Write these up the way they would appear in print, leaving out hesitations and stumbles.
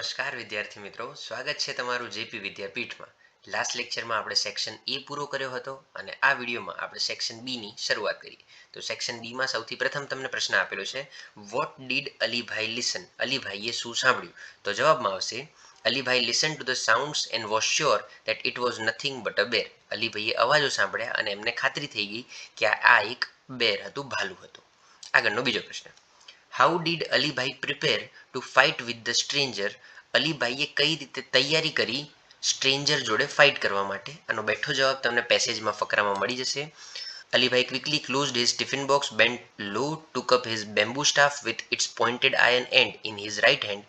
નમસ્કાર વિદ્યાર્થી મિત્રો, સ્વાગત છે તમારું જેપી વિદ્યાપીઠમાં. લાસ્ટ લેક્ચરમાં આપણે સેક્શન એ પૂરો કર્યો હતો અને આ વિડીયોમાં આપણે સેક્શન બીની શરૂઆત કરી. તો સેક્શન બીમાં સૌથી પ્રથમ તમને પ્રશ્ન આપેલો છે, વોટ ડીડ અલીભાઈ લિસન? અલીભાઈએ શું સાંભળ્યું? તો જવાબમાં આવશે, Alibhai listen to the sounds and was sure that it was nothing but a bear. અલીભાઈએ અવાજો સાંભળ્યા અને એમને ખાતરી થઈ ગઈ કે આ એક બેર હતું, ભાલું હતું. આગળનો બીજો પ્રશ્ન, how did Alibhai prepare to fight with the stranger? અલીભાઈએ કઈ રીતે તૈયારી કરી સ્ટ્રેન્જર જોડે ફાઇટ કરવા માટે? આનો બેઠો જવાબ તમને પેસેજમાં ફકરામાં મળી જશે. Alibhai quickly closed his tiffin box, bent low, took up his bamboo staff with its pointed iron end in his right hand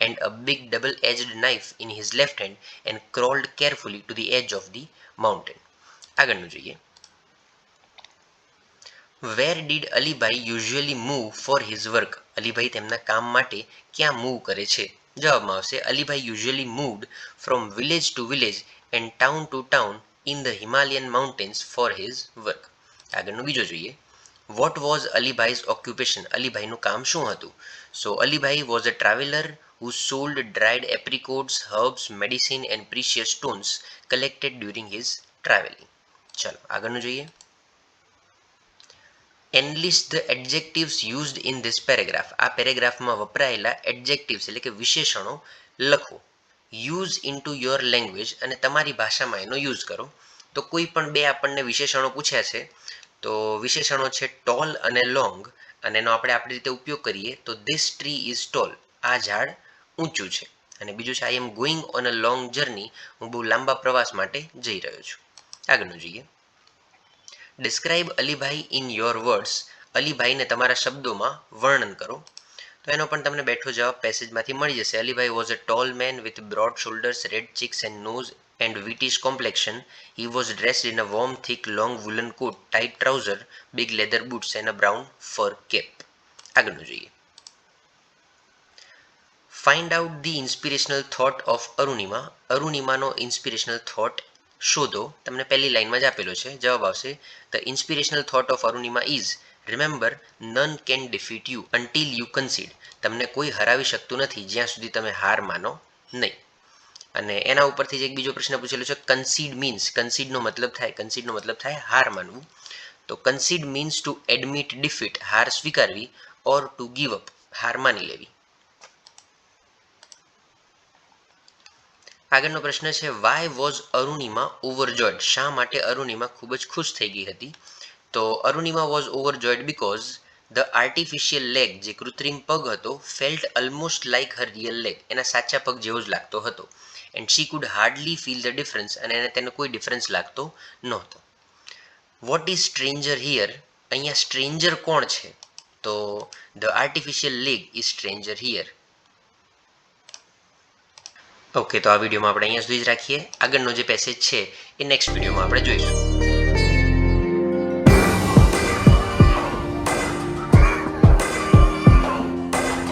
and a big double-edged knife in his left hand and crawled carefully to the edge of the mountain. આગળનું જોઈએ, where did Alibhai usually move for his work? Alibhai તેમના કામ માટે ક્યાં move કરે છે? જવાબમાં આવશે, Alibhai usually moved from village to village and town to town in the Himalayan mountains for his work. આગળનું બીજો જોઈએ, વોટ વોઝ અલીભાઈઝ ઓક્યુપેશન? અલીભાઈનું કામ શું હતું? So Alibhai was a traveller who sold dried apricots, herbs, medicine and precious stones collected during his traveling. ચલો આગળનું જોઈએ, enlist the adjectives used in this paragraph. આ પેરેગ્રાફમાં વપરાયેલા એડજેક્ટિવ્સ એટલે કે વિશેષણો લખો. યુઝ ઇનટુ યોર લેંગ્વેજ, અને તમારી ભાષામાં એનો યુઝ કરો. તો કોઈ પણ બે આપણને વિશેષણો પૂછ્યા છે, તો વિશેષણો છે ટોલ અને લોંગ, અને એનો આપણે આપણી રીતે ઉપયોગ કરીએ તો ધીસ ટ્રી ઇઝ ટોલ, આ ઝાડ ઊંચું છે. અને બીજું છે, I am going on a long journey, હું બહુ લાંબા પ્રવાસ માટે જઈ રહ્યો છું. આગળનું જોઈએ, describe Alibhai in your words. અલીભાઈને તમારા શબ્દોમાં વર્ણન કરો. તો એનો પણ તમને બેઠો જવાબ પેસેજમાંથી મળી જશે. Alibhai was a tall man with broad shoulders, red cheeks and nose and whitish complexion. He was dressed in a warm, thick, long woolen coat, tight trouser, big leather boots and a brown fur cap. આગળનું જોઈએ, find out the inspirational thought of Arunima. અરુણિમાનો inspirational thought શોધો. તમને પહેલી લાઇનમાં જ આપેલો છે. જવાબ આવશે, the inspirational thought of Arunima is remember none can defeat you until you concede. તમને કોઈ હરાવી શકતું નથી જ્યાં સુધી તમે હાર માનો નહીં. અને એના ઉપરથી જ એક બીજો પ્રશ્ન પૂછેલો છે, કન્સીડ મીન્સ. કન્સીડનો મતલબ થાય હાર માનવું. તો કન્સીડ મીન્સ ટુ એડમિટ ડિફીટ, હાર સ્વીકારવી, ઓર ટુ ગીવ અપ, હાર માની લેવી. આગળનો પ્રશ્ન છે, વાય વોઝ અરુણિમા ઓવરજોયડ? શા માટે અરુણિમા ખૂબ જ ખુશ થઈ ગઈ હતી? તો Arunima was overjoyed because the artificial leg, જે કૃત્રિમ પગ હતો, felt almost like her real leg, એના સાચા પગ જેવો જ લાગતો હતો. And she could hardly feel the difference, અને એને તેને કોઈ ડિફરન્સ લાગતો નહોતો. What is stranger here? અહીંયા સ્ટ્રેન્જર કોણ છે? તો the artificial leg is stranger here. Okay, તો આ વિડીયોમાં આપણે અહીંયા સુધી જ રાખીએ. આગળનો જે પેસેજ છે એ નેક્સ્ટ વિડીયોમાં આપણે જોઈશું.